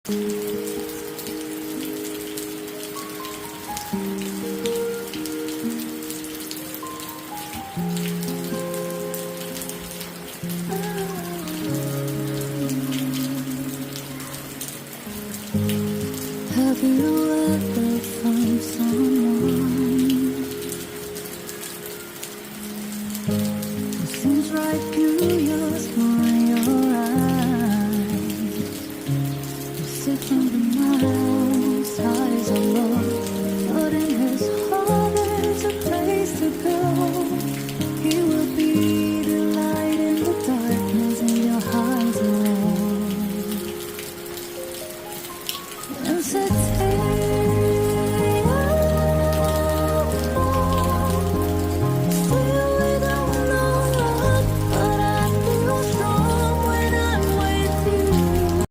Have you ever found someone who seems right through your smile, your eyes? You sit from the miles, heart is alone, but in his heart there's a place to go. He will be the light in the darkness in your heart alone. And